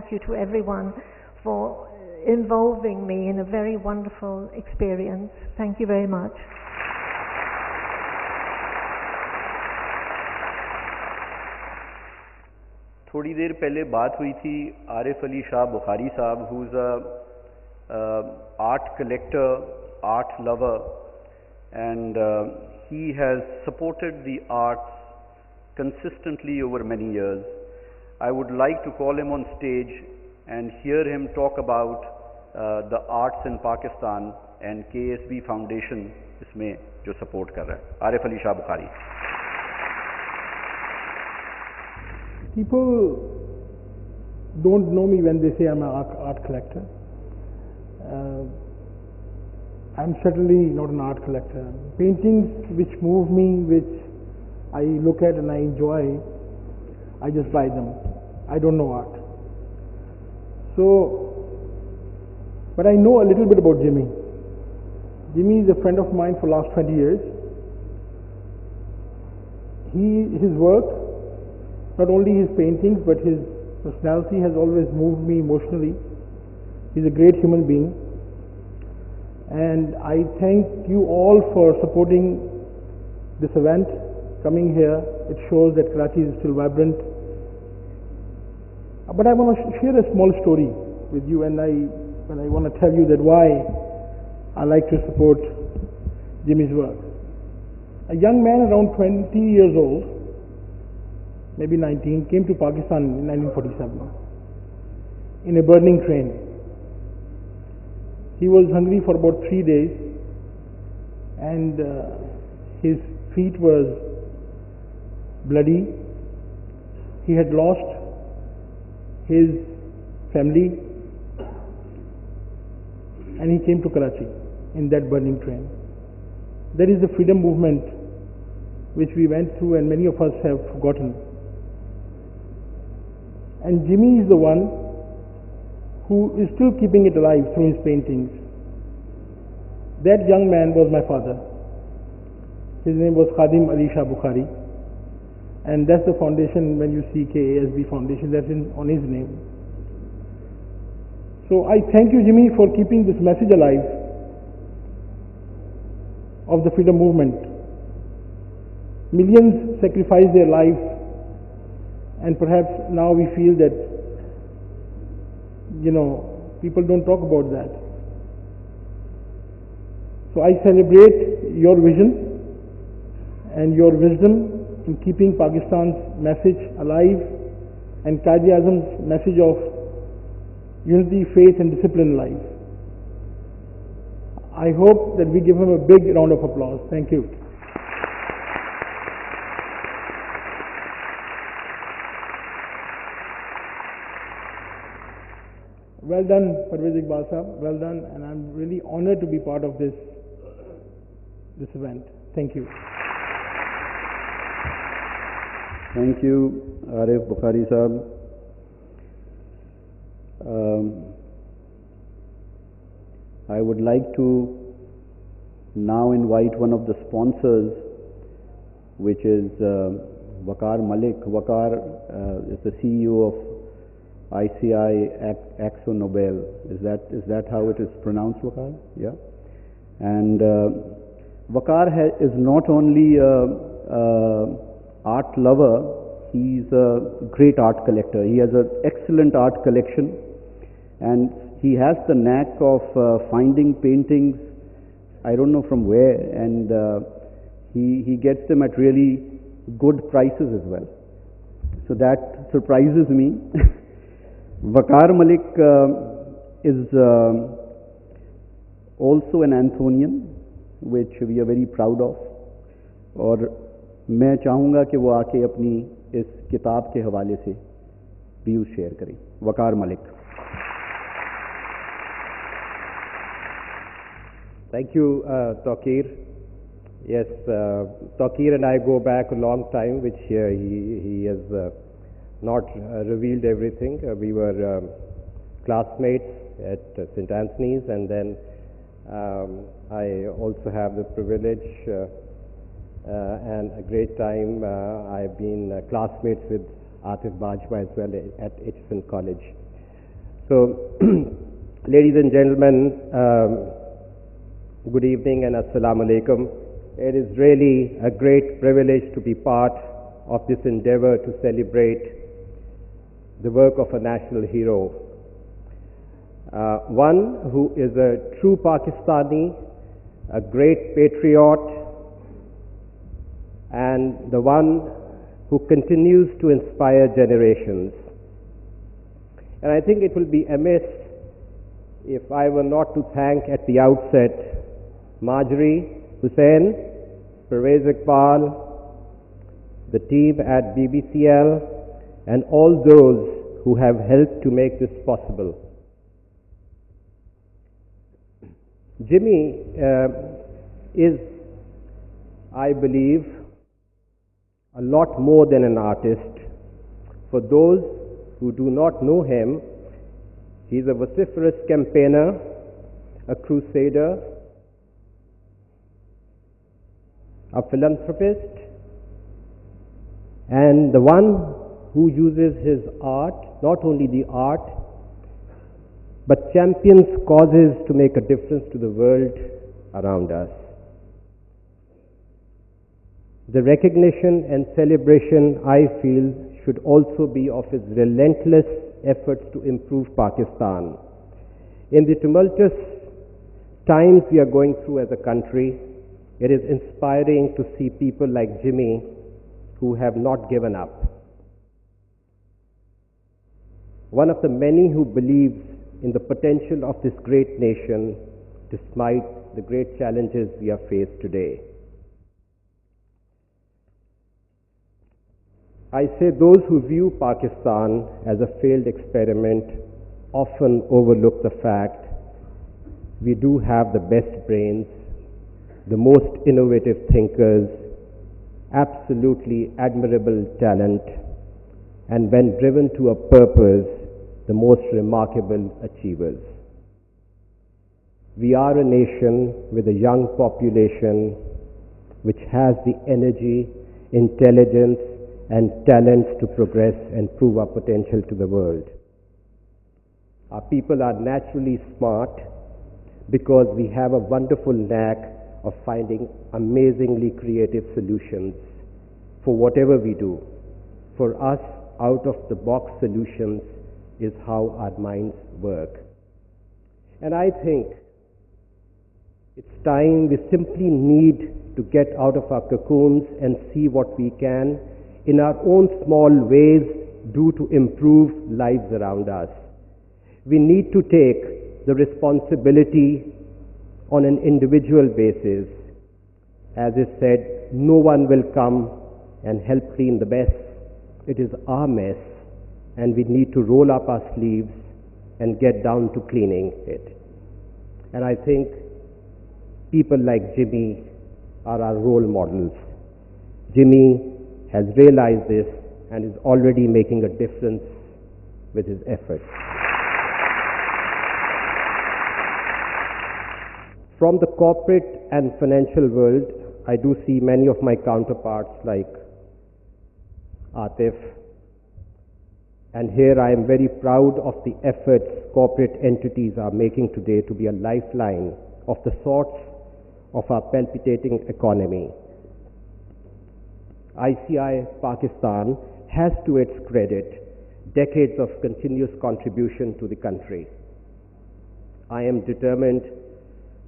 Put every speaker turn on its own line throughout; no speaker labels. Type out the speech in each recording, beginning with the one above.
thank you to everyone for involving me in a very wonderful experience. Thank you very much.
थोड़ी देर पहले बात हुई थी आरिफ अली शाह बुखारी साहब, who is a art collector, art lover, and he has supported the arts consistently over many years. I would like to call him on stage and hear him talk about the arts in Pakistan and KSB Foundation इसमें जो support कर रहा है. Arif Ali Shah Bukhari.
People don't know me when they say I'm an art collector. I'm certainly not an art collector. Paintings which move me, which I look at and I enjoy, I just buy them. I don't know art. So, but I know a little bit about Jimmy. Jimmy is a friend of mine for the last 20 years. His work, not only his paintings, but his personality has always moved me emotionally. He's a great human being. And I thank you all for supporting this event, coming here. It shows that Karachi is still vibrant. But I want to share a small story with you, and I want to tell you that why I like to support Jimmy's work. A young man around 20 years old, maybe 19, came to Pakistan in 1947 in a burning train. He was hungry for about 3 days, and his feet was bloody. He had lost his family, and he came to Karachi in that burning train. That is the freedom movement which we went through and many of us have forgotten. And Jimmy is the one who is still keeping it alive through his paintings. That young man was my father. His name was Khadim Ali Shah Bukhari, and that's the foundation. When you see KASB Foundation, that's on his name. So I thank you, Jimmy, for keeping this message alive of the freedom movement. Millions sacrificed their lives, and perhaps now we feel that, people don't talk about that. So I celebrate your vision and your wisdom in keeping Pakistan's message alive and Quaid-e-Azam's message of unity, faith and discipline alive. I hope that we give him a big round of applause. Thank you. Well done, Parvez Iqbal Sahab. Well done, and I'm really honored to be part of this event. Thank you.
Thank you, Arif Bukhari Sahab. I would like to now invite one of the sponsors, which is Waqar Malik. Waqar is the CEO of ICI Akzo Nobel. Is that how it is pronounced, Waqar? Yeah. And Waqar is not only a art lover, he's a great art collector. He has an excellent art collection, and he has the knack of finding paintings, I don't know from where, and he gets them at really good prices as well. So that surprises me. Waqar Malik is also an Anthonian, which we are very proud of. और मैं चाहूँगा कि वो आके अपनी इस किताब के हवाले से व्यूज़ शेयर करें. वकार Malik.
Thank you, Taqir. Yes, Taqir and I go back a long time, which he has not revealed everything. We were classmates at St. Anthony's, and then I also have the privilege and a great time. I've been classmates with Atif Bajwa as well at Aitchison College. So, ladies and gentlemen, good evening and assalamu alaikum. It is really a great privilege to be part of this endeavor to celebrate the work of a national hero. One who is a true Pakistani, a great patriot, and the one who continues to inspire generations. And I think it will be amiss if I were not to thank at the outset Marjorie, Hussain, Pervez Iqbal, the team at BBCL, and all those who have helped to make this possible. Jimmy is, I believe, a lot more than an artist. For those who do not know him, he is a vociferous campaigner, a crusader, a philanthropist, and the one who uses his art, not only the art, but champions causes to make a difference to the world around us. The recognition and celebration, I feel, should also be of his relentless efforts to improve Pakistan. In the tumultuous times we are going through as a country, it is inspiring to see people like Jimmy who have not given up. One of the many who believes in the potential of this great nation despite the great challenges we are faced today. I say those who view Pakistan as a failed experiment often overlook the fact we do have the best brains, the most innovative thinkers, absolutely admirable talent, and when driven to a purpose, the most remarkable achievers. We are a nation with a young population which has the energy, intelligence, and talents to progress and prove our potential to the world. Our people are naturally smart because we have a wonderful knack of finding amazingly creative solutions for whatever we do. For us, out-of-the-box solutions is how our minds work. And I think it's time we simply need to get out of our cocoons and see what we can in our own small ways do to improve lives around us. We need to take the responsibility on an individual basis. As is said, no one will come and help clean the mess. It is our mess, and we need to roll up our sleeves and get down to cleaning it. And I think people like Jimmy are our role models. Jimmy has realized this and is already making a difference with his efforts. From the corporate and financial world, I do see many of my counterparts like Atif, and here I am very proud of the efforts corporate entities are making today to be a lifeline of the sorts of our palpitating economy. ICI Pakistan has to its credit decades of continuous contribution to the country. I am determined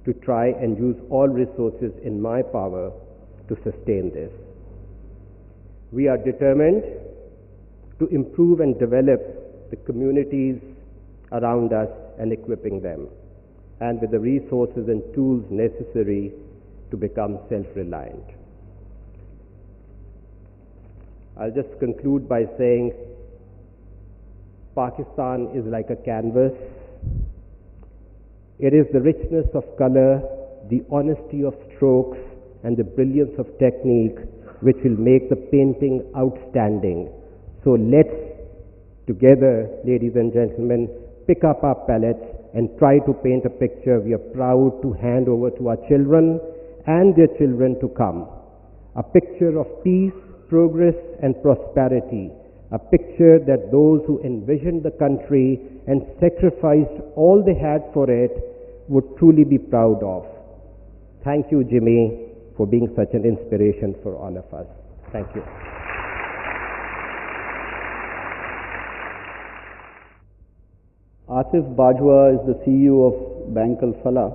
to try and use all resources in my power to sustain this. We are determined to improve and develop the communities around us and equipping them, and with the resources and tools necessary to become self-reliant. I'll just conclude by saying Pakistan is like a canvas. It is the richness of color, the honesty of strokes, and the brilliance of technique which will make the painting outstanding. So let's together, ladies and gentlemen, pick up our palettes and try to paint a picture we are proud to hand over to our children and their children to come. A picture of peace, progress, and prosperity, a picture that those who envisioned the country and sacrificed all they had for it would truly be proud of. Thank you, Jimmy, for being such an inspiration for all of us. Thank you.
Atif Bajwa is the CEO of Bank Al-Falah.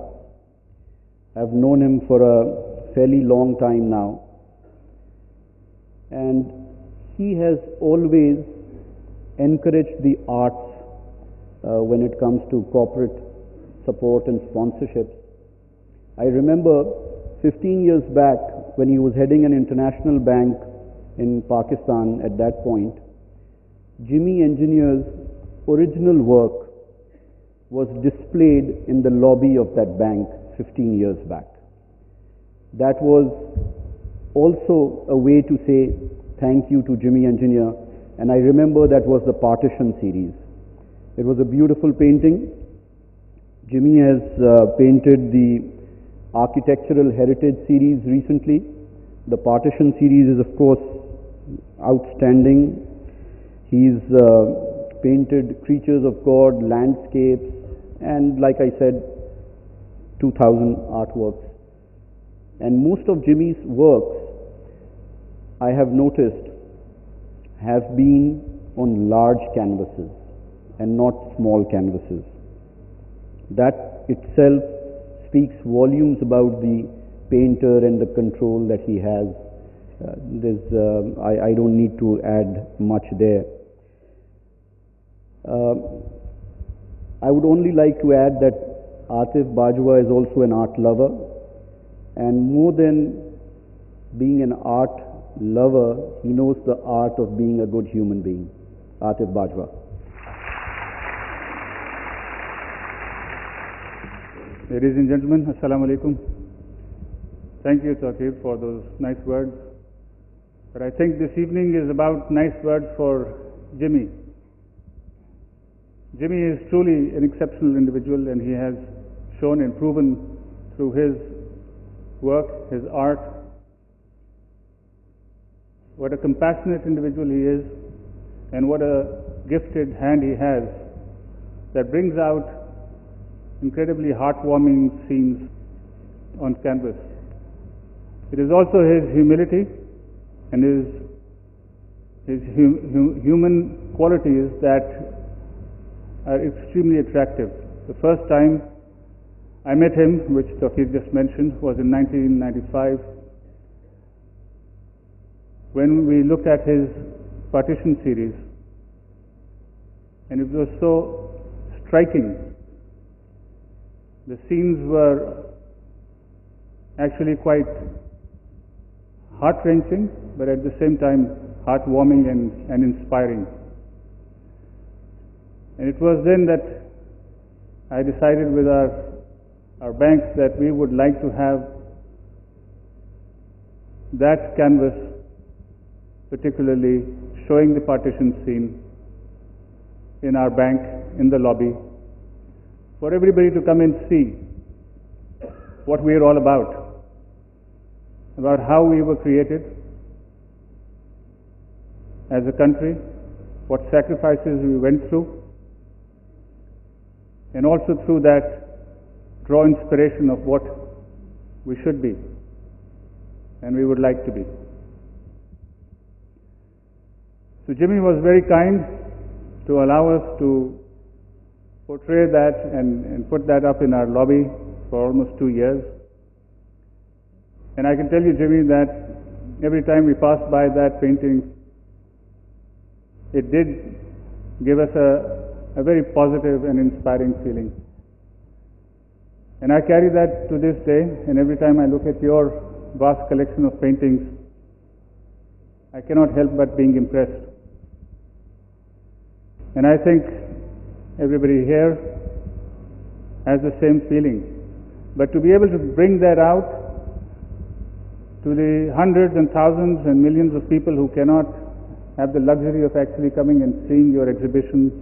I've known him for a fairly long time now, and he has always encouraged the arts when it comes to corporate support and sponsorships. I remember 15 years back when he was heading an international bank in Pakistan at that point, Jimmy Engineer's original work was displayed in the lobby of that bank 15 years back. That was also a way to say thank you to Jimmy Engineer, and I remember that was the Partition series. It was a beautiful painting. Jimmy has painted the Architectural Heritage series recently. The Partition series is, of course, outstanding. He's painted creatures of God, landscapes, and like I said, 2,000 artworks. And most of Jimmy's works, I have noticed, have been on large canvases and not small canvases. That itself speaks volumes about the painter and the control that he has. I don't need to add much there. I would only like to add that Atif Bajwa is also an art lover, and more than being an art lover, he knows the art of being a good human being. Atif Bajwa.
Ladies and gentlemen, Assalamu alaikum. Thank you, Taqir, for those nice words. But I think this evening is about nice words for Jimmy. Jimmy is truly an exceptional individual, and he has shown and proven through his work, his art, what a compassionate individual he is, and what a gifted hand he has that brings out incredibly heartwarming scenes on canvas. It is also his humility and his human qualities that are extremely attractive. The first time I met him, which Taqir just mentioned, was in 1995 when we looked at his Partition series, and it was so striking. The scenes were actually quite heart-wrenching, but at the same time heartwarming and inspiring. And it was then that I decided with our banks that we would like to have that canvas, particularly showing the partition scene in our bank, in the lobby, for everybody to come and see what we are all about how we were created as a country, what sacrifices we went through, and also through that draw inspiration of what we should be and we would like to be. So Jimmy was very kind to allow us to portray that and put that up in our lobby for almost 2 years. And I can tell you, Jimmy, that every time we passed by that painting, it did give us a very positive and inspiring feeling. And I carry that to this day, and every time I look at your vast collection of paintings, I cannot help but being impressed. And I think everybody here has the same feeling. But to be able to bring that out to the hundreds and thousands and millions of people who cannot have the luxury of actually coming and seeing your exhibitions